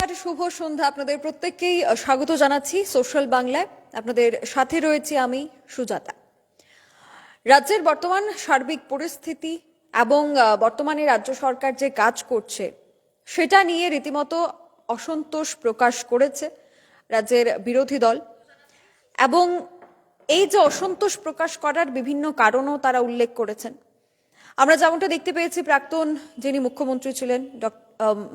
নমস্কার, শুভ সন্ধ্যা। আপনাদের প্রত্যেককেই স্বাগত জানাচ্ছি সোশ্যাল বাংলায়। আপনাদের সাথে রয়েছি আমি সুজাতা। রাজ্যের বর্তমান সার্বিক পরিস্থিতি এবং বর্তমানে রাজ্য সরকার যে কাজ করছে সেটা নিয়ে রীতিমতো অসন্তোষ প্রকাশ করেছে রাজ্যের বিরোধী দল, এবং এই যে অসন্তোষ প্রকাশ করার বিভিন্ন কারণও তারা উল্লেখ করেছেন। আমরা যেমনটা দেখতে পেয়েছি, প্রাক্তন যিনি মুখ্যমন্ত্রী ছিলেন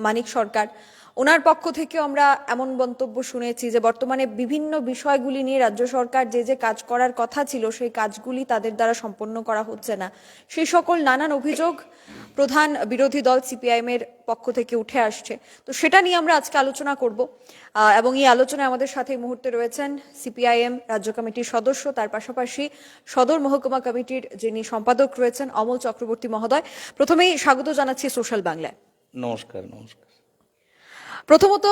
মানিক সরকার, ওনার পক্ষ থেকে আমরা এমন মন্তব্য শুনেছি যে বর্তমানে বিভিন্ন বিষয়গুলি নিয়ে রাজ্য সরকার যে কাজ করার কথা ছিল সেই কাজগুলি তাদের দ্বারা সম্পন্ন করা হচ্ছে না। সেই সকল নানান অভিযোগ প্রধান বিরোধী দল সিপিআইএম এর পক্ষ থেকে উঠে আসছে। তো সেটা নিয়ে আমরা আজকে আলোচনা করব, এবং এই আলোচনায় আমাদের সাথে এই মুহূর্তে রয়েছেন সিপিআইএম রাজ্য কমিটির সদস্য, তার পাশাপাশি সদর মহকুমা কমিটির যিনি সম্পাদক রয়েছেন অমল চক্রবর্তী মহোদয়। প্রথমেই স্বাগত জানাচ্ছি সোশ্যাল বাংলায়। নমস্কার। নমস্কার। প্রথমত,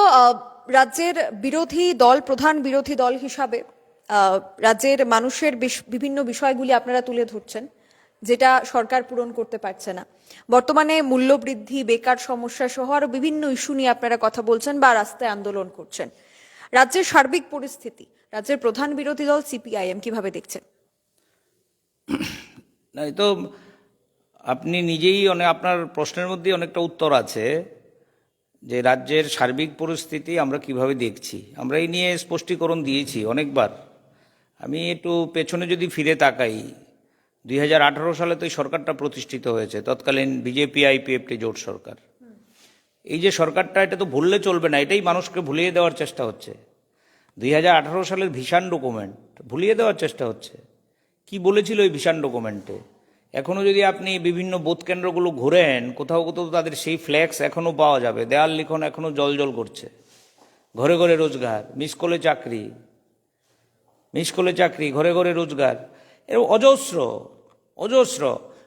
রাজ্যের বিরোধী দল, প্রধান বিরোধী দল হিসাবে রাজ্যের মানুষের বিভিন্ন বিষয়গুলি আপনারা তুলে ধরছেন, যেটা সরকার পূরণ করতে পারছে না। বর্তমানে মূল্যবৃদ্ধি, বেকার সমস্যা সহ আরো বিভিন্ন ইস্যু নিয়ে আপনারা কথা বলছেন বা রাস্তায় আন্দোলন করছেন। রাজ্যের সার্বিক পরিস্থিতি রাজ্যের প্রধান বিরোধী দল সিপিআইএম কিভাবে দেখছেন? না, তো আপনি নিজেই আপনার প্রশ্নের মধ্যে অনেকটা উত্তর আছে যে রাজ্যের সার্বিক পরিস্থিতি আমরা কিভাবে দেখছি। আমরা এই নিয়ে স্পষ্টীকরণ দিয়েছি অনেকবার। আমি একটু পেছনে যদি ফিরে তাকাই, 2018 সালে তো এই সরকারটা প্রতিষ্ঠিত হয়েছে, তৎকালীন বিজেপি আইপিএফটি জোট সরকার। এই যে সরকারটা, এটা তো ভুললে চলবে না, এটাই মানুষকে ভুলিয়ে দেওয়ার চেষ্টা হচ্ছে। 2018 সালের ভিশন ডকুমেন্ট ভুলিয়ে দেওয়ার চেষ্টা হচ্ছে। কি বলেছিল এই ভিশন ডকুমেন্টে? এখনও যদি আপনি বিভিন্ন বুথ কেন্দ্রগুলো ঘুরেন, কোথাও কোথাও তাদের সেই ফ্ল্যাক্স এখনও পাওয়া যাবে, দেয়াল লিখন এখনও জল করছে। ঘরে ঘরে রোজগার, মিস কলে চাকরি, ঘরে ঘরে রোজগার, এর অজস্র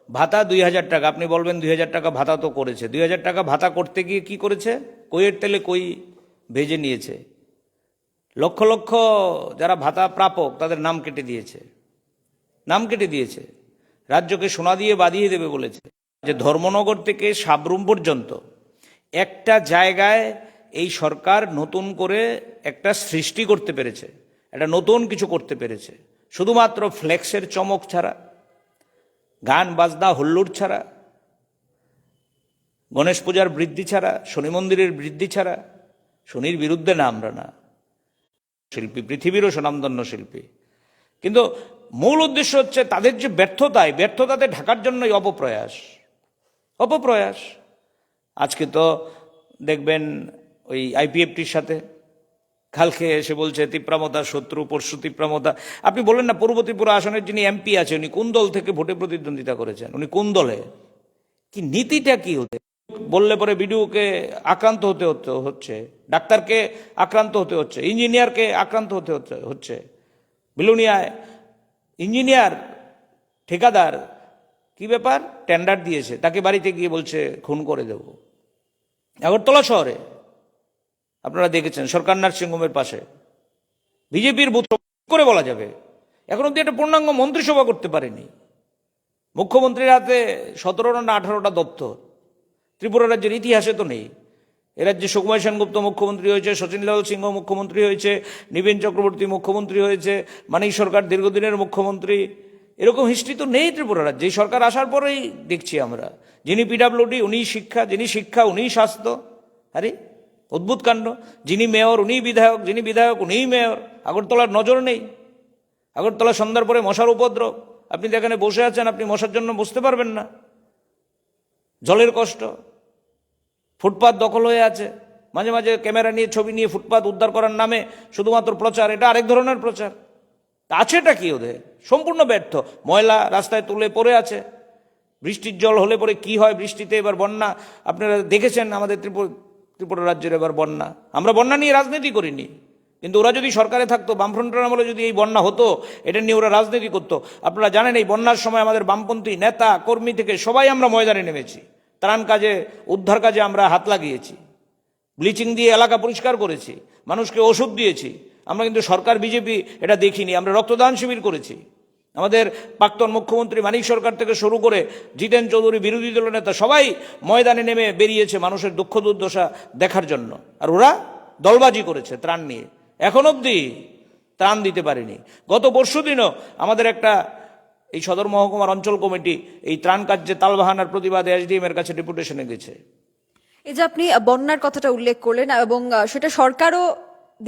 ভাতা। 2000 টাকা, আপনি বলবেন 2000 টাকা ভাতা তো করেছে। 2000 টাকা ভাতা করতে গিয়ে কি করেছে? কইয়ের তেলে কই ভেজে নিয়েছে। লক্ষ লক্ষ যারা ভাতা প্রাপক তাদের নাম কেটে দিয়েছে। রাজ্যকে সোনা দিয়ে বাঁধিয়ে দেবে বলেছে। যে ধর্মনগর থেকে সাবরুম পর্যন্ত একটা জায়গায় এই সরকার নতুন করে একটা সৃষ্টি করতে পেরেছে, একটা নতুন কিছু করতে পেরেছে। শুধুমাত্র ফ্লেক্সের চমক ছাড়া, গান বাজনা হুল্লোড় ছাড়া, গণেশ পূজার বৃদ্ধি ছাড়া, শনি মন্দিরের বৃদ্ধি ছাড়া। শনির বিরুদ্ধে না আমরা, না, শিল্পী, পৃথিবীরও স্বনামধন্য শিল্পী। কিন্তু মূল উদ্দেশ্য হচ্ছে তাদের যে ব্যর্থতাতে ঢাকার জন্যই অপপ্রয়াস। আজকে তো দেখবেন ওই আইপিএফটির সাথে কালকে এসে বলছে তিপ্রামতা শত্রু, পরশু তিপ্রামতা। আপনি বললেন না, পূর্ব ত্রিপুরা আসনের যিনি এমপি আছে উনি কোন দল থেকে ভোটে প্রতিদ্বন্দ্বিতা করেছেন, উনি কোন দলে, কি নীতিটা কি হতে বললে পরে বিডিওকে আক্রান্ত হচ্ছে, ডাক্তারকে আক্রান্ত হতে হচ্ছে, ইঞ্জিনিয়ারকে আক্রান্ত হচ্ছে। বিলুনিয়ায় ইঞ্জিনিয়ার ঠিকাদার কি ব্যাপার, টেন্ডার দিয়েছে, তাকে বাড়িতে গিয়ে বলছে খুন করে দেব। আগরতলা শহরে আপনারা দেখেছেন, সরকার নার্সিংহোমের পাশে বিজেপির বুথ করে বলা যাবে। এখন অব্দি একটা পূর্ণাঙ্গ মন্ত্রিসভা করতে পারেনি। মুখ্যমন্ত্রীর হাতে 17টা না 18টা দপ্তর। ত্রিপুরা রাজ্যের ইতিহাসে তো নেই। এ রাজ্যে সুকুমার সেনগুপ্ত মুখ্যমন্ত্রী হয়েছে, শচীনলাল সিংহ মুখ্যমন্ত্রী হয়েছে, নিবেন চক্রবর্তী মুখ্যমন্ত্রী হয়েছে, মানিক সরকার দীর্ঘদিনের মুখ্যমন্ত্রী। এরকম হিস্ট্রি তো নেই ত্রিপুরা রাজ্যে। এই সরকার আসার পরেই দেখছি আমরা, যিনি পিডাব্লিউডি উনিই শিক্ষা, যিনি শিক্ষা উনিই স্বাস্থ্য। আরে অদ্ভুত কাণ্ড। যিনি মেয়র উনিই বিধায়ক, যিনি বিধায়ক উনিই মেয়র। আগরতলার নজর নেই। আগরতলা সন্ধ্যার পরে মশার উপদ্রব। আপনি যেখানে বসে আছেন আপনি মশার জন্য বসতে পারবেন না। জলের কষ্ট, ফুটপাত দখল হয়ে আছে। মাঝে মাঝে ক্যামেরা নিয়ে ছবি নিয়ে ফুটপাত উদ্ধার করার নামে শুধুমাত্র প্রচার, এটা আরেক ধরনের প্রচার। আছেটা কি ওদের? সম্পূর্ণ ব্যর্থ। ময়লা রাস্তায় তুলে পড়ে আছে। বৃষ্টির জল হলে পরে কি হয়, বৃষ্টিতে এবার বন্যা আপনারা দেখেছেন। আমাদের ত্রিপুরা রাজ্যের এবার বন্যা। আমরা বন্যা নিয়ে রাজনীতি করিনি, কিন্তু ওরা যদি সরকারে থাকতো, বামফ্রন্টের আমলে যদি এই বন্যা হতো, এটা নিয়ে ওরা রাজনীতি করতো। আপনারা জানেন এই বন্যার সময় আমাদের বামপন্থী নেতা কর্মী থেকে সবাই আমরা ময়দানে নেমেছি। ত্রাণ কাজে, উদ্ধার কাজে আমরা হাত লাগিয়েছি। ব্লিচিং দিয়ে এলাকা পরিষ্কার করেছি, মানুষকে ওষুধ দিয়েছি। আমরা কিন্তু সরকার বিজেপি এটা দেখিনি। আমরা রক্তদান শিবির করেছি। আমাদের প্রাক্তন মুখ্যমন্ত্রী মানিক সরকার থেকে শুরু করে জিতেন চৌধুরী, বিরোধী দলের নেতা, সবাই ময়দানে নেমে বেরিয়েছে মানুষের দুঃখ দুর্দশা দেখার জন্য। আর ওরা দলবাজি করেছে ত্রাণ নিয়ে, এখন অবধি ত্রাণ দিতে পারেনি। গত পরশুদিনও আমাদের একটা এই সদর মহকুমার অঞ্চল কমিটি এই ত্রাণ কার্যে তালবাহানার প্রতিবাদে এসডিএম এর কাছে ডেপুটেশনে গেছে। এই যে আপনি বন্যার কথাটা উল্লেখ করলেন এবং সেটা সরকারও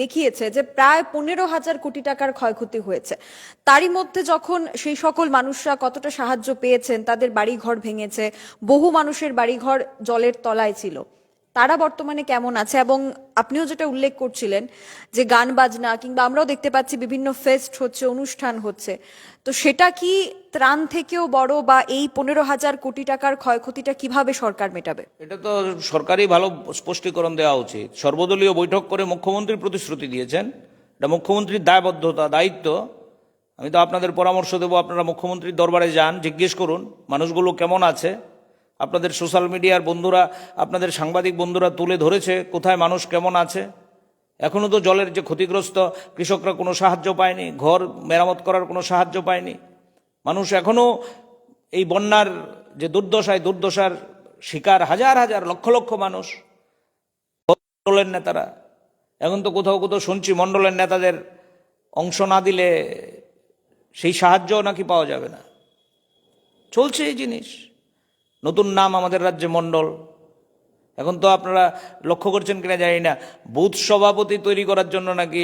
দেখিয়েছে যে প্রায় 15,000 কোটি টাকার ক্ষয়ক্ষতি হয়েছে। তারই মধ্যে যখন সেই সকল মানুষরা কতটা সাহায্য পেয়েছেন, তাদের বাড়িঘর ভেঙেছে, বহু মানুষের বাড়িঘর জলের তলায় ছিল, তারা বর্তমানে কেমন আছে? এবং আপনিও যেটা উল্লেখ করছিলেন যে গান বাজনা কিংবা আমরাও দেখতে পাচ্ছি বিভিন্ন ফেস্ট হচ্ছে, অনুষ্ঠান হচ্ছে, তো সেটা কি ত্রাণ থেকেও বড়? বা এই 15,000 কোটি টাকার ক্ষয়ক্ষতিটা কিভাবে সরকার মেটাবে? এটা তো সরকারই ভালো স্পষ্টীকরণ দেওয়া উচিত। সর্বদলীয় বৈঠক করে মুখ্যমন্ত্রী প্রতিশ্রুতি দিয়েছেন, এটা মুখ্যমন্ত্রীর দায়বদ্ধতা, দায়িত্ব। আমি তো আপনাদের পরামর্শ দেবো, আপনারা মুখ্যমন্ত্রীর দরবারে যান, জিজ্ঞেস করুন মানুষগুলো কেমন আছে। আপনাদের সোশ্যাল মিডিয়ার বন্ধুরা, আপনাদের সাংবাদিক বন্ধুরা তুলে ধরেছে কোথায় মানুষ কেমন আছে। এখনো তো জলের যে ক্ষতিগ্রস্ত কৃষকরা কোনো সাহায্য পায়নি, ঘর মেরামত করার কোনো সাহায্য পায়নি। মানুষ এখনো এই বন্যার যে দুর্দশার শিকার হাজার হাজার লক্ষ লক্ষ মানুষ। মণ্ডলের নেতারা, এখন তো কোথাও কোথাও শুনছি মণ্ডলের নেতাদের অংশ না দিলে সেই সাহায্য নাকি পাওয়া যাবে না। চলছে এই জিনিস। নতুন নাম আমাদের রাজ্যে মণ্ডল। এখন তো আপনারা লক্ষ্য করছেন কিনা জানি না, বুথ সভাপতি তৈরি করার জন্য নাকি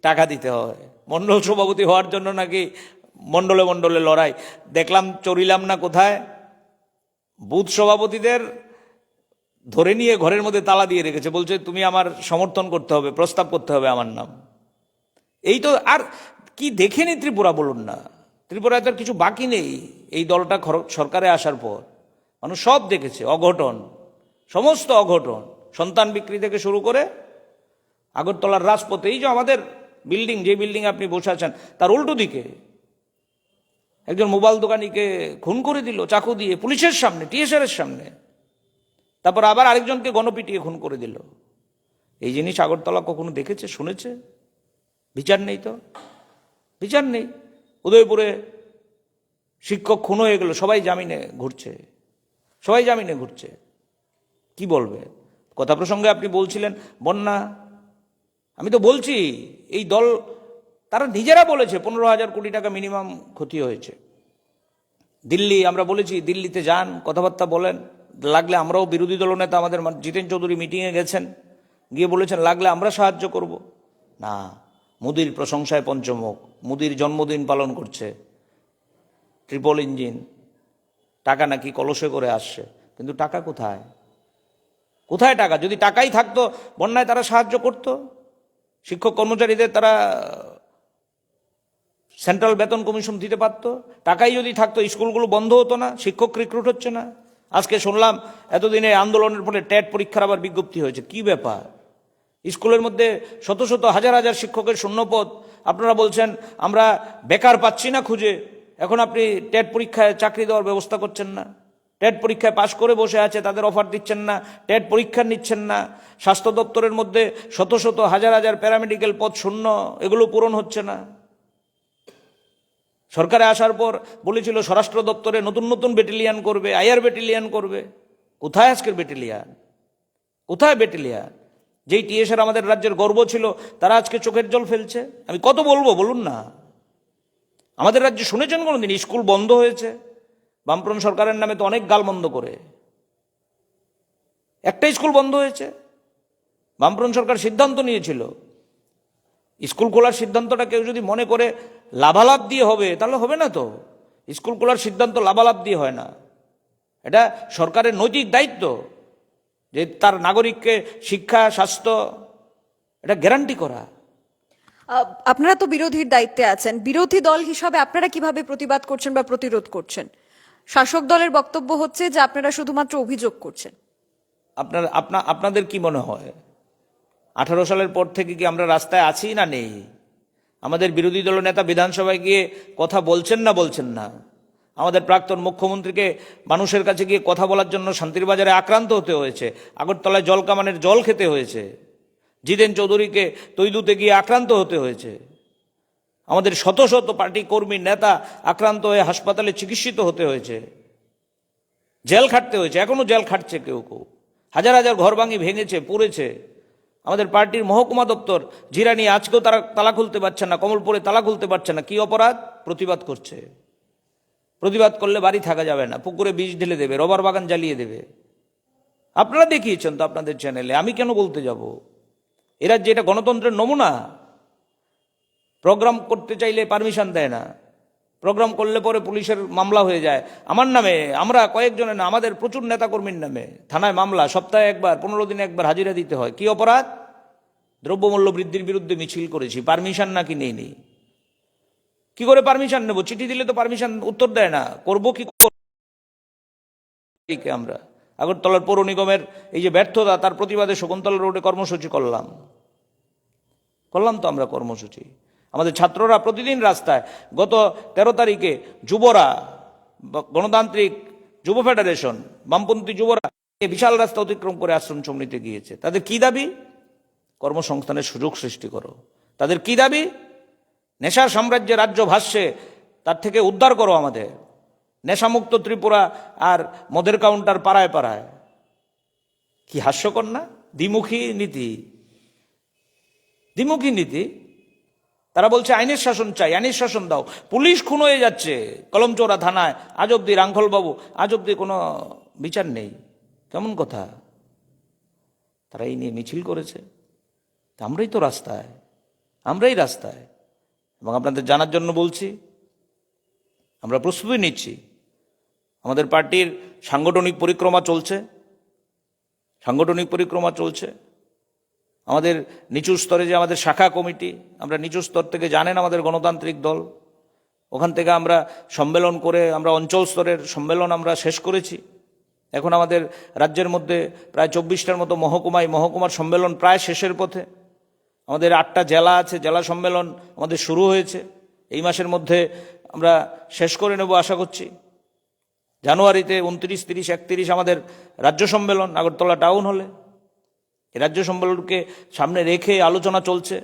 টাকা দিতে হয়, মণ্ডল সভাপতি হওয়ার জন্য নাকি মণ্ডলে মণ্ডলে লড়াই। দেখলাম, চড়িলাম না কোথায়, বুথ সভাপতিদের ধরে নিয়ে ঘরের মধ্যে তালা দিয়ে রেখেছে, বলছে তুমি আমার সমর্থন করতে হবে, প্রস্তাব করতে হবে আমার নাম। এই তো আর কি দেখেনি ত্রিপুরা বলুন না? ত্রিপুরায় তো কিছু বাকি নেই। এই দলটা সরকারে আসার পর মানুষ সব দেখেছে, অঘটন, সমস্ত অঘটন, সন্তান বিক্রি থেকে শুরু করে আগরতলার রাজপথে। এই যে আমাদের বিল্ডিং, যে বিল্ডিং আপনি বসে আছেন, তার উল্টো দিকে একজন মোবাইল দোকানিকে খুন করে দিল চাকু দিয়ে, পুলিশের সামনে, টিএসআর এর সামনে। তারপর আবার আরেকজনকে গণপিটিয়ে খুন করে দিল। এই জিনিস আগরতলা কখনো দেখেছে, শুনেছে? বিচার নেই তো, বিচার নেই। উদয়পুরে শিক্ষক খুন হয়ে গেল, সবাই জামিনে ঘুরছে, সবাই জামিনে ঘুরছে। কি বলবে? কথা প্রসঙ্গে আপনি বলছিলেন বন্যা, আমি তো বলছি এই দল তারা নিজেরা বলেছে 15,000 কোটি টাকা মিনিমাম ক্ষতি হয়েছে। দিল্লি, আমরা বলেছি দিল্লিতে যান, কথাবার্তা বলেন, লাগলে আমরাও, বিরোধী দলনেতা আমাদের জিতেন চৌধুরী মিটিংয়ে গেছেন, গিয়ে বলেছেন লাগলে আমরা সাহায্য করব। না, মোদির প্রশংসায় পঞ্চমুখ, মোদির জন্মদিন পালন করছে, ট্রিপল ইঞ্জিন, টাকা নাকি কলসে করে আসছে, কিন্তু টাকা কোথায়? কোথায় টাকা? যদি টাকাই থাকতো বন্যায় তারা সাহায্য করত। শিক্ষক কর্মচারীদের তারা সেন্ট্রাল বেতন কমিশন দিতে পারত। টাকাই যদি থাকতো স্কুলগুলো বন্ধ হতো না, শিক্ষক রিক্রুট হচ্ছে না। আজকে শুনলাম এতদিনে আন্দোলনের ফলে টেট পরীক্ষার আবার বিজ্ঞপ্তি হয়েছে। কি ব্যাপার? স্কুলের মধ্যে শত শত হাজার হাজার শিক্ষকের শূন্যপদ, আপনারা বলছেন আমরা বেকার পাচ্ছি না খুঁজে, এখন আপনি টেট পরীক্ষায় চাকরি দেওয়ার ব্যবস্থা করছেন না। টেট পরীক্ষায় পাশ করে বসে আছে, তাদের অফার দিচ্ছেন না, টেট পরীক্ষা নিচ্ছেন না। স্বাস্থ্য দপ্তরের মধ্যে শত শত হাজার হাজার প্যারামেডিক্যাল পদ শূন্য, এগুলো পূরণ হচ্ছে না। সরকারে আসার পর বলেছিল স্বরাষ্ট্র দপ্তরে নতুন নতুন ব্যাটালিয়ান করবে, আইআর ব্যাটালিয়ান করবে। কোথায় আজকের ব্যাটালিয়ান? কোথায় ব্যাটালিয়ান? যেই টিএসআর আমাদের রাজ্যের গর্ব ছিল, তারা আজকে চোখের জল ফেলছে। আমি কত বলবো বলুন না? আমাদের রাজ্যে শুনেছেন কোনোদিন স্কুল বন্ধ হয়েছে? বামফ্রন্ট সরকারের নামে তো অনেক গালমন্দ করে। একটা স্কুল বন্ধ হয়েছে? বামফ্রন্ট সরকার সিদ্ধান্ত নিয়েছিল, স্কুল খোলার সিদ্ধান্তটা কেউ যদি মনে করে লাভালাভ দিয়ে হবে, তাহলে হবে না তো। স্কুল খোলার সিদ্ধান্ত লাভালাভ দিয়ে হয় না। এটা সরকারের নৈতিক দায়িত্ব যে তার নাগরিককে শিক্ষা, স্বাস্থ্য, এটা গ্যারান্টি করা। আপনারা তো বিরোধীর দায়িত্বে আছেন, বিরোধী দল হিসাবে আপনারা কিভাবে প্রতিবাদ করছেন বা প্রতিরোধ করছেন? শাসক দলের বক্তব্য হচ্ছে যে আপনারা শুধুমাত্র অভিযোগ করছেন। আপনাদের কি মনে হয় 18 সালের পর থেকে কি আমরা রাস্তায় আছি না নেই? আমাদের বিরোধী দল নেতা বিধানসভায় গিয়ে কথা বলছেন না বলছেন না? আমাদের প্রাক্তন মুখ্যমন্ত্রীকে মানুষের কাছে গিয়ে কথা বলার জন্য শান্তির বাজারে আক্রান্ত হতে হয়েছে, আগরতলায় জলকামানের জল খেতে হয়েছে, জিতেন চৌধুরীকে তৈদুতে গিয়ে আক্রান্ত হতে হয়েছে, আমাদের শত শত পার্টি কর্মী নেতা আক্রান্ত হয়ে হাসপাতালে চিকিৎসিত হতে হয়েছে, জেল খাটতে হয়েছে, এখনো জেল খাটছে কেউ কেউ, হাজার হাজার ঘর ভেঙেছে, পুড়েছে। আমাদের পার্টির মহকুমা দপ্তর জিরানি আজকেও তারা তালা খুলতে পারছে না, কমলপুরে তালা খুলতে পারছে না। কি অপরাধ? প্রতিবাদ করছে। প্রতিবাদ করলে বাড়ি থাকা যাবে না, পুকুরে বিষ ঢেলে দেবে, রবার বাগান জ্বালিয়ে দেবে। আপনারা দেখিয়েছেন তো আপনাদের চ্যানেলে, আমি কেন বলতে যাব? এরা যেটা গণতন্ত্রের নমুনা, প্রোগ্রাম করতে চাইলে পারমিশন দেয় না, প্রোগ্রাম করলে পরে পুলিশের মামলা হয়ে যায়। আমার নামে, আমরা কয়েকজনের না, আমাদের প্রচুর নেতাকর্মীর নামে থানায় মামলা, সপ্তাহে একবার, 15 দিনে একবার হাজিরা দিতে হয়। কি অপরাধ? দ্রব্যমূল্য বৃদ্ধির বিরুদ্ধে মিছিল করেছি, পারমিশন নাকি নেইনি? কি করে পারমিশন নেব? চিঠি দিলে তো পারমিশন উত্তর দেয় না, করব কি আমরা? আগরতলার পৌর নিগমের এই যে ব্যর্থতা, তার প্রতিবাদে শকুন্তলা রোডে কর্মসূচি করলাম তো আমরা কর্মসূচি। আমাদের ছাত্ররা প্রতিদিন রাস্তায়। গত 13 তারিখে যুবরা, গণতান্ত্রিক যুব ফেডারেশন, বামপন্থী যুবরা বিশাল রাস্তা অতিক্রম করে আশ্রম সমিতিতে গিয়েছে। তাদের কি দাবি? কর্মসংস্থানের সুযোগ সৃষ্টি করো। তাদের কি দাবি? নেশার সাম্রাজ্যে রাজ্য ভাসছে, তার থেকে উদ্ধার করো আমাদের। নেশামুক্ত ত্রিপুরা আর মদের কাউন্টার পাড়ায় পাড়ায়। কি হাস্যকর না? দ্বিমুখী নীতি। তারা বলছে আইনের শাসন চাই, আইনের শাসন দাও। পুলিশ খুন হয়ে যাচ্ছে কলমচৌড়া থানায়, আজ অব্দি রাঙ্খলবাবু, আজ অব্দি কোনো বিচার নেই। কেমন কথা? তারা এই নিয়ে মিছিল করেছে, আমরাই তো রাস্তায়। এবং আপনাদের জানার জন্য বলছি, আমরা প্রস্তুতি নিচ্ছি। আমাদের পার্টির সাংগঠনিক পরিক্রমা চলছে। আমাদের নিচু স্তরে যে আমাদের শাখা কমিটি, আমরা নিচু স্তর থেকে জানেন আমাদের গণতান্ত্রিক দল, ওখান থেকে আমরা সম্মেলন করে আমরা অঞ্চল স্তরের সম্মেলন আমরা শেষ করেছি। এখন আমাদের রাজ্যের মধ্যে প্রায় 24টার মতো মহকুমার সম্মেলন প্রায় শেষের পথে। আমাদের 8টা জেলা আছে, জেলা সম্মেলন আমাদের শুরু হয়েছে। এই মাসের মধ্যে আমরা শেষ করে নেব আশা করছি। জানুয়ারিতে 29, 30, 31 আমাদের রাজ্য সম্মেলন আগরতলা টাউন হলে। এই রাজ্য সম্মেলনকে সামনে রেখে আলোচনা চলছে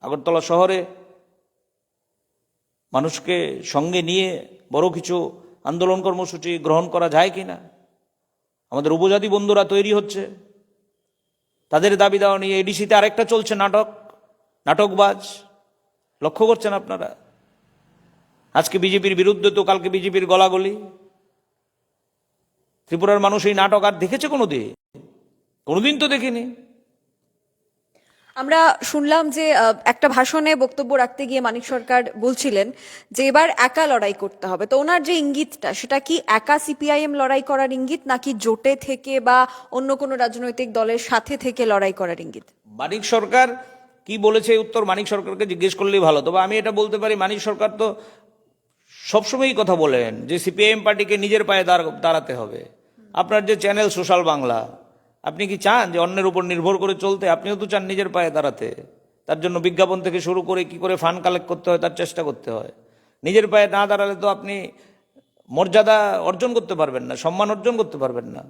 আগরতলা শহরে মানুষকে সঙ্গে নিয়ে বড় কিছু আন্দোলন কর্মসূচি গ্রহণ করা যায় কিনা। আমাদের উপজাতি বন্ধুরা তৈরি হচ্ছে, তাদের দাবি দাওয়া নিয়ে। এডিসিতে আরেকটা চলছে নাটকবাজ, লক্ষ্য করছেন আপনারা? আজকে বিজেপির বিরুদ্ধে তো কালকে বিজেপির গলাগলি। ত্রিপুরার মানুষ এই নাটক আর দেখেছে কোনোদিন তো দেখিনি। আমরা শুনলাম যে একটা ভাষণে বক্তব্য রাখতে গিয়ে মানিক সরকার বলছিলেন যে এবার একা লড়াই করতে হবে। তো ওনার যে ইঙ্গিতটা, সেটা কি একা সিপিআইএম লড়াই করার ইঙ্গিত, নাকি জোটে থেকে বা অন্য কোনো রাজনৈতিক দলের সাথে থেকে লড়াই করার ইঙ্গিত? মানিক সরকার কি বলেছে উত্তর মানিক সরকারকে জিজ্ঞেস করলেই ভালো। তবে আমি এটা বলতে পারি, মানিক সরকার তো সবসময়ই কথা বলেন যে সিপিআইএম পার্টিকে নিজের পায়ে দাঁড়াতে হবে। আপনার যে চ্যানেল সোশ্যাল বাংলা, আপনি কি চান যে অন্যের উপর নির্ভর করে চলতে? আপনিও তো চান নিজের পায়ে দাঁড়াতে। তার জন্য বিজ্ঞাপন থেকে শুরু করে কি করে ফান্ড কালেক্ট করতে হয় তার চেষ্টা করতে হয়। নিজের পায়ে না দাঁড়ালে তো আপনি মর্যাদা অর্জন করতে পারবেন না, সম্মান অর্জন করতে পারবেন না।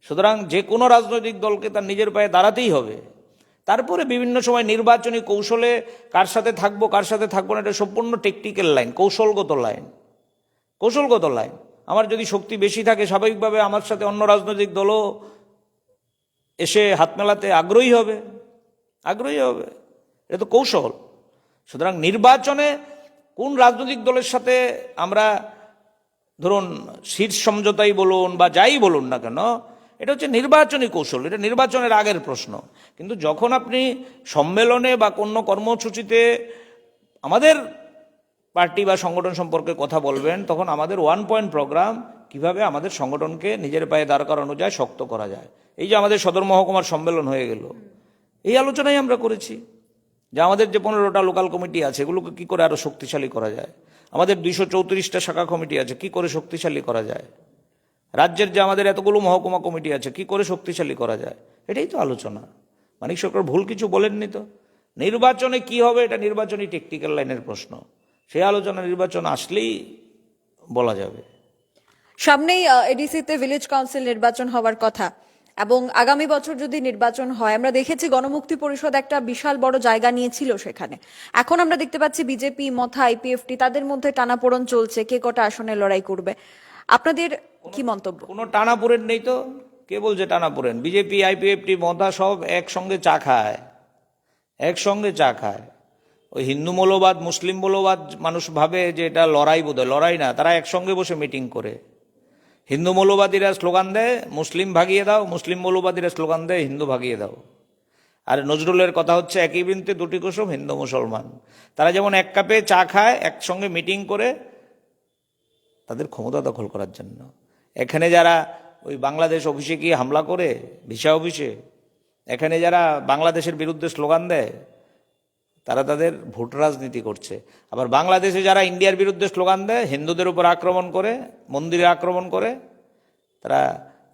সুতরাং যে কোনো রাজনৈতিক দলকে তার নিজের পায়ে দাঁড়াতেই হবে। তারপরে বিভিন্ন সময় নির্বাচনী কৌশলে কার সাথে থাকবো কার সাথে থাকবো না, এটা সম্পূর্ণ টেকনিক্যাল লাইন, কৌশলগত লাইন। আমার যদি শক্তি বেশি থাকে, স্বাভাবিকভাবে আমার সাথে অন্য রাজনৈতিক দলও এসে হাত মেলাতে আগ্রহী হবে। এটা তো কৌশল। সুতরাং নির্বাচনে কোন রাজনৈতিক দলের সাথে আমরা, ধরুন শীর্ষ সমঝোতাই বলুন বা যাই বলুন না কেন, এটা হচ্ছে নির্বাচনী কৌশল, এটা নির্বাচনের আগের প্রশ্ন। কিন্তু যখন আপনি সম্মেলনে বা কোনো কর্মসূচিতে আমাদের পার্টি বা সংগঠন সম্পর্কে কথা বলবেন, তখন আমাদের 1 পয়েন্ট প্রোগ্রাম, কিভাবে আমাদের সংগঠনকে নিজের পায়ে দাঁড় করানো যায়, শক্ত করা যায়। এই যে আমাদের সদর মহকুমার সম্মেলন হয়ে গেল, এই আলোচনাই আমরা করেছি যে আমাদের যে 15টা লোকাল কমিটি আছে, এগুলোকে কি করে আরো শক্তিশালী করা যায়। আমাদের 234টা শাখা কমিটি আছে, কি করে শক্তিশালী করা যায়। রাজ্যের যে আমাদের এতগুলো মহকুমা কমিটি আছে, কি করে শক্তিশালী করা যায়। এটাই তো আলোচনা। মানিক সরকার ভুল কিছু বলেননি তো। নির্বাচনে কি হবে, এটা নির্বাচনী টেকনিক্যাল লাইনের প্রশ্ন। সেই আলোচনা নির্বাচন আসলেই বলা যাবে। সামনেই এডিসিতে ভিলেজ কাউন্সিল নির্বাচন হওয়ার কথা, এবং আগামী বছর যদি নির্বাচন হয়, আমরা দেখেছি গণমুক্তি পরিষদ একটা বিশাল বড় জায়গা নিয়েছিল সেখানে। এখন আমরা দেখতে পাচ্ছি বিজেপি, মথা, আইপিএফটি, তাদের মধ্যে টানাপোড়েন চলছে, কে কটা আসনে লড়াই করবে। আপনাদের কি মন্তব্য? কোনো টানাপোড়েন নেই তো। কে বলছে টানাপোড়েন? বিজেপি, আইপিএফটি, মথা সব একসঙ্গে চা খায়। একসঙ্গে চা খায়। ওই হিন্দু মৌলবাদ মুসলিম মৌলবাদ মানুষ ভাবে যে এটা লড়াই, বোধহয় লড়াই না, তারা একসঙ্গে বসে মিটিং করে। হিন্দু মৌলবাদীরা স্লোগান দেয় মুসলিম ভাগিয়ে দাও, মুসলিম মৌলবাদীরা স্লোগান দেয় হিন্দু ভাগিয়ে দাও। আর নজরুলের কথা হচ্ছে একই বৃন্তে দুটি কুসুম, হিন্দু মুসলমান। তারা যেমন এক কাপে চা খায়, একসঙ্গে মিটিং করে তাদের ক্ষমতা দখল করার জন্য। এখানে যারা ওই বাংলাদেশ অফিসে গিয়ে হামলা করে, ভিসা অফিসে, এখানে যারা বাংলাদেশের বিরুদ্ধে স্লোগান দেয়, তারা তাদের ভোট রাজনীতি করছে। আবার বাংলাদেশে যারা ইন্ডিয়ার বিরুদ্ধে স্লোগান দেয়, হিন্দুদের উপর আক্রমণ করে, মন্দিরে আক্রমণ করে, তারা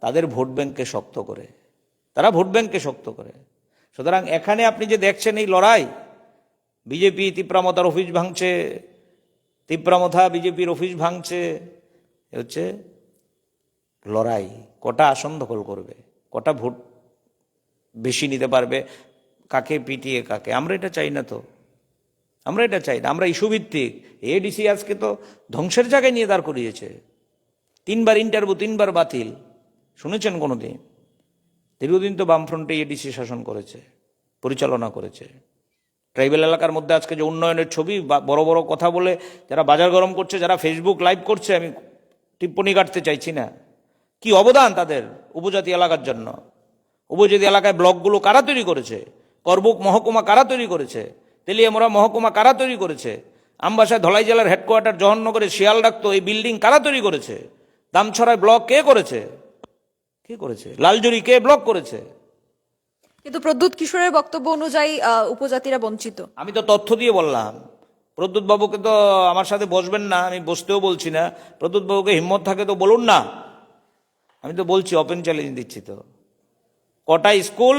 তাদের ভোট ব্যাংককে শক্ত করে, তারা ভোট ব্যাংককে শক্ত করে। সুতরাং এখানে আপনি যে দেখছেন এই লড়াই, বিজেপি তিপ্রামথার অফিস ভাঙছে, তিপ্রামথা বিজেপির অফিস ভাঙছে, এ হচ্ছে লড়াই। কটা আসন দখল করবে, কটা ভোট বেশি নিতে পারবে, কাকে পিটিয়ে কাকে। আমরা এটা চাই না, তো আমরা এটা চাই না। আমরা ইস্যুভিত্তিক। এডিসি আজকে তো ধ্বংসের জায়গায় নিয়ে দাঁড় করিয়েছে। 3বার ইন্টারভিউ, 3বার বাতিল। শুনেছেন কোনোদিন? দীর্ঘদিন তো বামফ্রন্টে এডিসি শাসন করেছে, পরিচালনা করেছে। ট্রাইবেল এলাকার মধ্যে আজকে যে উন্নয়নের ছবি, বড় বড় কথা বলে যারা বাজার গরম করছে, যারা ফেসবুক লাইভ করছে, আমি টিপ্পনি কাটতে চাইছি না, কি অবদান তাদের উপজাতি এলাকার জন্য। উপজাতি এলাকায় ব্লকগুলো কারা তৈরি করেছে? করবুক মহকুমা কারা তৈরি করেছে? তেলিয়ামোড়া মহকুমা কারা তৈরি করেছে? আমবাসায় ধলাই জেলার হেডকোয়ার্টার জওহরনগরে শিয়াল ডাকতো, এই বিল্ডিং কারা তৈরি করেছে? দামছড়ায় ব্লক কে করেছে? কে করেছে? লালজুরি কে ব্লক করেছে? কিন্তু প্রদ্যুৎ কিশোরের বক্তব্য অনুযায়ী উপজাতিরা বঞ্চিত। আমি তো তথ্য দিয়ে বললাম। প্রদ্যুৎ বাবুকে তো আমার সাথে বসবেন না, আমি বসতেও বলছি না। প্রদ্যুৎ বাবুকে হিম্মত থাকে তো বলুন না। আমি তো বলছি, ওপেন চ্যালেঞ্জ দিচ্ছি। তো কটা স্কুল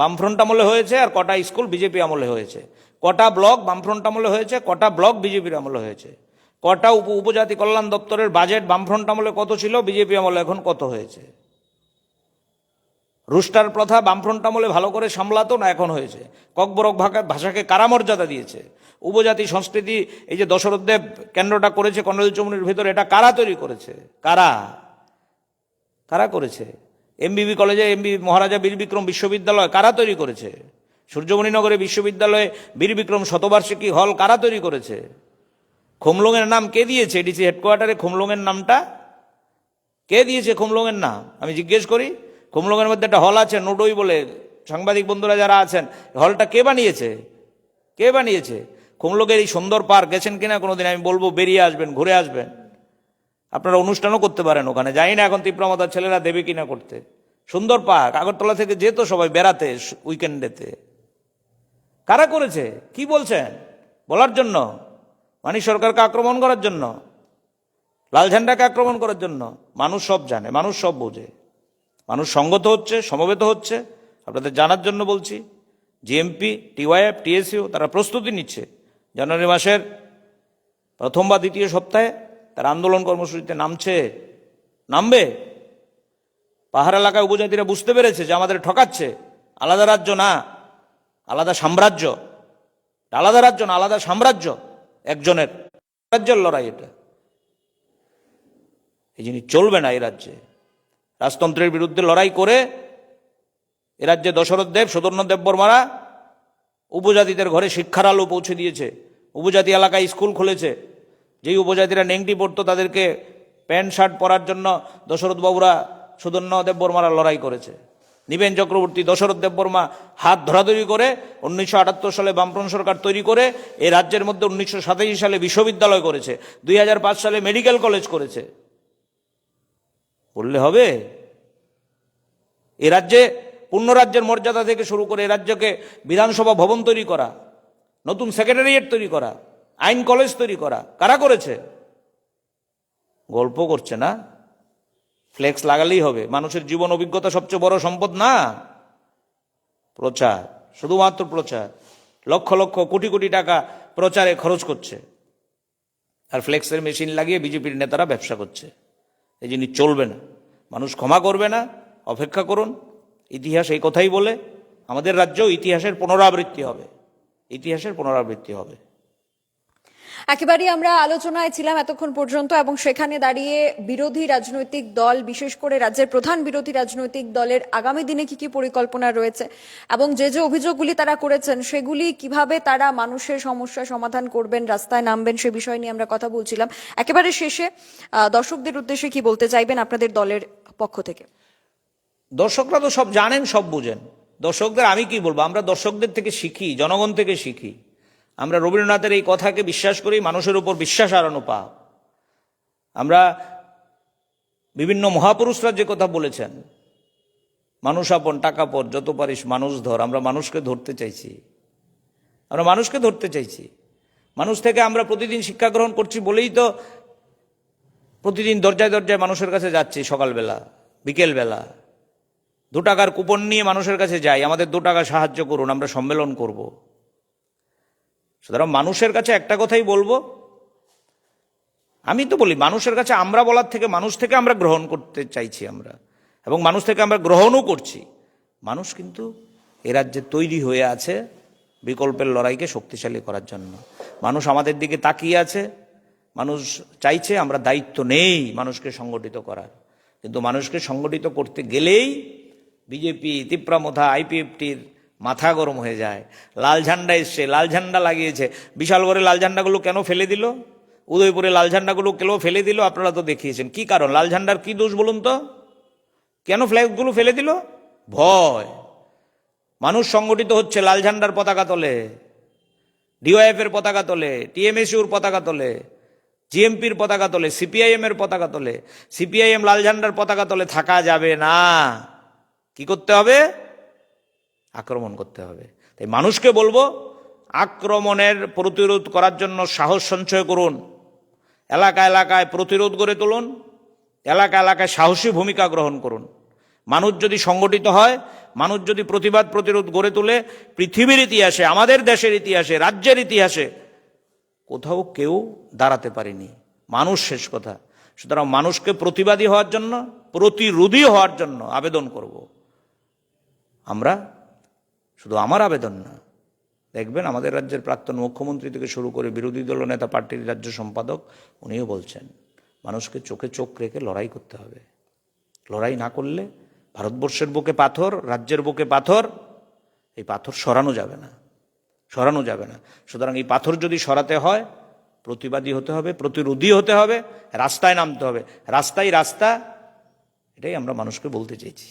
বামফ্রন্ট আমলে হয়েছে আর কটা স্কুল বিজেপি আমলে হয়েছে? কটা ব্লক বামফ্রন্ট আমলে হয়েছে, কটা ব্লক বিজেপির আমলে হয়েছে? কটা উপজাতি কল্যাণ দপ্তরের বাজেট বামফ্রন্ট আমলে কত ছিল, বিজেপি আমলে এখন কত হয়েছে? রুস্টার প্রথা বামফ্রন্ট আমলে ভালো করে সামলাতো না, এখন হয়েছে? ককবরক ভাষাকে কারা মর্যাদা দিয়েছে? উপজাতি সংস্কৃতি, এই যে দশরথ দেব কেন্দ্রটা করেছে কর্নেল চৌমুনির ভিতরে, এটা কারা তৈরি করেছে? কারা কারা করেছে? এমবিবি কলেজে এমবি মহারাজা বীর বিক্রম বিশ্ববিদ্যালয় কারা তৈরি করেছে? সূর্যমণিনগরে বিশ্ববিদ্যালয়ে বীর বিক্রম শতবার্ষিকী হল কারা তৈরি করেছে? খুমলুঙের নাম কে দিয়েছে? এডিসি হেডকোয়ার্টারে খুমলুঙের নামটা কে দিয়েছে? খুমলুঙের নাম আমি জিজ্ঞেস করি। খুমলুঙের মধ্যে একটা হল আছে নোডই বলে, সাংবাদিক বন্ধুরা যারা আছেন, হলটা কে বানিয়েছে? কে বানিয়েছে? খুমলুঙের এই সুন্দর পার্ক গেছেন কিনা কোনোদিন? আমি বলবো বেরিয়ে আসবেন, ঘুরে আসবেন। আপনারা অনুষ্ঠানও করতে পারেন ওখানে, জানি না এখন তিপ্রামথার ছেলেরা দেবে কিনা করতে। সুন্দর পার্ক, আগরতলা থেকে যেত সবাই বেড়াতে উইকেন্ডেতে। কারা করেছে? কি বলছেন? বলার জন্য? মানিক সরকারকে আক্রমণ করার জন্য? লাল ঝান্ডাকে আক্রমণ করার জন্য? মানুষ সব জানে, মানুষ সব বোঝে। মানুষ সঙ্গত হচ্ছে, সমবেত হচ্ছে। আপনাদের জানার জন্য বলছি, জিএমপি, টিওয়াইএফ, টিএসইউ তারা প্রস্তুতি নিচ্ছে। জানুয়ারি মাসের প্রথম বা দ্বিতীয় সপ্তাহে তারা আন্দোলন কর্মসূচিতে নামবে। পাহাড় এলাকায় উপজাতিরা বুঝতে পেরেছে যে আমাদের ঠকাচ্ছে। আলাদা রাজ্য না, আলাদা সাম্রাজ্য। আলাদা রাজ্য না, আলাদা সাম্রাজ্য। একজনের রাজ্যের লড়াই এটা। এই জিনিস চলবে না এই রাজ্যে। রাজতন্ত্রের বিরুদ্ধে লড়াই করে এ রাজ্যে দশরথ দেব, সুধর্ণ দেববর্মারা উপজাতিদের ঘরে শিক্ষার আলো পৌঁছে দিয়েছে। উপজাতি এলাকায় স্কুল খুলেছে। যেই উপজাতিরা নেংটি পড়তো তাদেরকে প্যান্ট শার্ট পরার জন্য দশরথ বাবুরা, সুধর্ণ দেববর্মারা লড়াই করেছে। নিবেন চক্রবর্তী, দশরথ দেববর্মা হাত ধরাধরি করে 1978 সালে বামফ্রন্ট সরকার তৈরি করে এই রাজ্যের মধ্যে 1987 সালে বিশ্ববিদ্যালয় করেছে, 2005 সালে মেডিকেল কলেজ করেছে। বললে হবে? এ রাজ্যে পূর্ণ রাজ্যের মর্যাদা থেকে শুরু করে এ রাজ্যকে বিধানসভা ভবন তৈরি করা, নতুন সেক্রেটারিয়েট তৈরি করা, আইন কলেজ তৈরি করা কারা করেছে? গল্প করছে না? ফ্লেক্স লাগালেই হবে। মানুষের জীবন অভিজ্ঞতা সবচেয়ে বড় সম্পদ না? প্রচার, শুধুমাত্র প্রচার। লক্ষ লক্ষ কোটি কোটি টাকা প্রচারে খরচ করছে, আর ফ্লেক্সের মেশিন লাগিয়ে বিজেপির নেতারা ব্যবসা করছে। এই জিনিস চলবে না। মানুষ ক্ষমা করবে না। অপেক্ষা করুন। ইতিহাস এই কথাই বলে, আমাদের রাজ্যেও ইতিহাসের পুনরাবৃত্তি হবে। ইতিহাসের পুনরাবৃত্তি হবে। একেবারেই আমরা আলোচনায় ছিলাম এতক্ষণ পর্যন্ত, এবং সেখানে দাঁড়িয়ে বিরোধী রাজনৈতিক দল, বিশেষ করে রাজ্যের প্রধান বিরোধী রাজনৈতিক দলের আগামী দিনে কি কি পরিকল্পনা রয়েছে এবং যে যে অভিযোগগুলি তারা করেছেন সেগুলি কিভাবে তারা মানুষের সমস্যা সমাধান করবেন, রাস্তায় নামবেন, সে বিষয় নিয়ে আমরা কথা বলছিলাম। একেবারে শেষে দর্শকদের উদ্দেশ্যে কি বলতে চাইবেন আপনাদের দলের পক্ষ থেকে? দর্শকরা তো সব জানেন, সব বুঝেন। দর্শকদের আমি কি বলবো, আমরা দর্শকদের থেকে শিখি, জনগণ থেকে শিখি। আমরা রবীন্দ্রনাথের এই কথাকে বিশ্বাস করি, মানুষের উপর বিশ্বাস হারানো পাপ। আমরা বিভিন্ন মহাপুরুষরা যে কথা বলেছেন, মানুষ আপন টাকা পর, যত পারিস মানুষ ধর, আমরা মানুষকে ধরতে চাইছি। আমরা মানুষকে ধরতে চাইছি। মানুষ থেকে আমরা প্রতিদিন শিক্ষা গ্রহণ করছি বলেই তো প্রতিদিন দরজায় দরজায় মানুষের কাছে যাচ্ছি, সকালবেলা বিকেলবেলা 2 টাকার কুপন নিয়ে মানুষের কাছে যাই, আমাদের 2 টাকা সাহায্য করুন, আমরা সম্মেলন করব। সুতরাং মানুষের কাছে একটা কথাই বলবো, আমি তো বলি মানুষের কাছে আমরা বলার থেকে মানুষ থেকে আমরা গ্রহণ করতে চাইছি আমরা, এবং মানুষ থেকে আমরা গ্রহণও করছি। মানুষ কিন্তু এ রাজ্যে তৈরি হয়ে আছে বিকল্পের লড়াইকে শক্তিশালী করার জন্য। মানুষ আমাদের দিকে তাকিয়ে আছে, মানুষ চাইছে আমরা দায়িত্ব নেই মানুষকে সংগঠিত করার। কিন্তু মানুষকে সংগঠিত করতে গেলেই বিজেপি, তিপ্রামথা, আইপিএফটির মাথা গরম হয়ে যায়। লাল ঝান্ডা এসছে, লাল ঝান্ডা লাগিয়েছে। বিশাল করে লাল ঝান্ডাগুলো কেন ফেলে দিল? উদয়পুরে লাল ঝান্ডাগুলো কেন ফেলে দিল? আপনারা তো দেখিয়েছেন। কি কারণ? লাল ঝান্ডার কি দোষ বলুন তো? কেন ফ্ল্যাগগুলো ফেলে দিল? ভয়। মানুষ সংগঠিত হচ্ছে লাল ঝান্ডার পতাকা তোলে, ডিওএফ এর পতাকা তোলে, টিএমএসইউর পতাকা তোলে, জিএমপির পতাকা তোলে, সিপিআইএম এর পতাকা তোলে। সিপিআইএম লাল ঝান্ডার পতাকা তোলে, থাকা যাবে না। কি করতে হবে? আক্রমণ করতে হবে। তাই মানুষকে বলবো, আক্রমণের প্রতিরোধ করার জন্য সাহস সঞ্চয় করুন, এলাকা এলাকায় প্রতিরোধ গড়ে তুলুন, এলাকা এলাকায় সাহসী ভূমিকা গ্রহণ করুন। মানুষ যদি সংগঠিত হয়, মানুষ যদি প্রতিবাদ প্রতিরোধ গড়ে তোলে, পৃথিবীর ইতিহাসে, আমাদের দেশের ইতিহাসে, রাজ্যের ইতিহাসে কোথাও কেউ দাঁড়াতে পারেনি। মানুষ শেষ কথা। সুতরাং মানুষকে প্রতিবাদী হওয়ার জন্য, প্রতিরোধী হওয়ার জন্য আবেদন করব আমরা। শুধু আমার আবেদন না, দেখবেন আমাদের রাজ্যের প্রাক্তন মুখ্যমন্ত্রী থেকে শুরু করে বিরোধী দল নেতা, পার্টির রাজ্য সম্পাদক, উনিও বলছেন মানুষকে চোখে চোখ রেখে লড়াই করতে হবে। লড়াই না করলে ভারতবর্ষের বুকে পাথর, রাজ্যের বুকে পাথর, এই পাথর সরানো যাবে না, সরানো যাবে না। সুতরাং এই পাথর যদি সরাতে হয়, প্রতিবাদী হতে হবে, প্রতিরোধী হতে হবে, রাস্তায় নামতে হবে। রাস্তাই রাস্তা, এটাই আমরা মানুষকে বলতে চেয়েছি।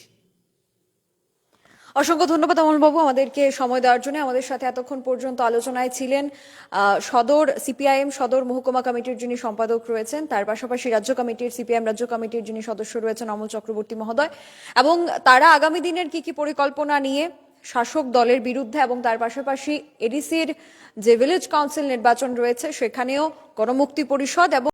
অসংখ্য ধন্যবাদ অমলবাবু আমাদেরকে সময় দেওয়ার জন্য। আমাদের সাথে এতক্ষণ পর্যন্ত আলোচনায় ছিলেন সদর সিপিআইএম সদর মহকুমা কমিটির যিনি সম্পাদক রয়েছেন, তার পাশাপাশি রাজ্য কমিটির, সিপিআইএম রাজ্য কমিটির যিনি সদস্য রয়েছেন অমল চক্রবর্তী মহোদয়, এবং তারা আগামী দিনের কি কি পরিকল্পনা নিয়ে শাসক দলের বিরুদ্ধে, এবং তার পাশাপাশি এডিসির যে ভিলেজ কাউন্সিল নির্বাচন রয়েছে সেখানেও গণমুক্তি পরিষদ এবং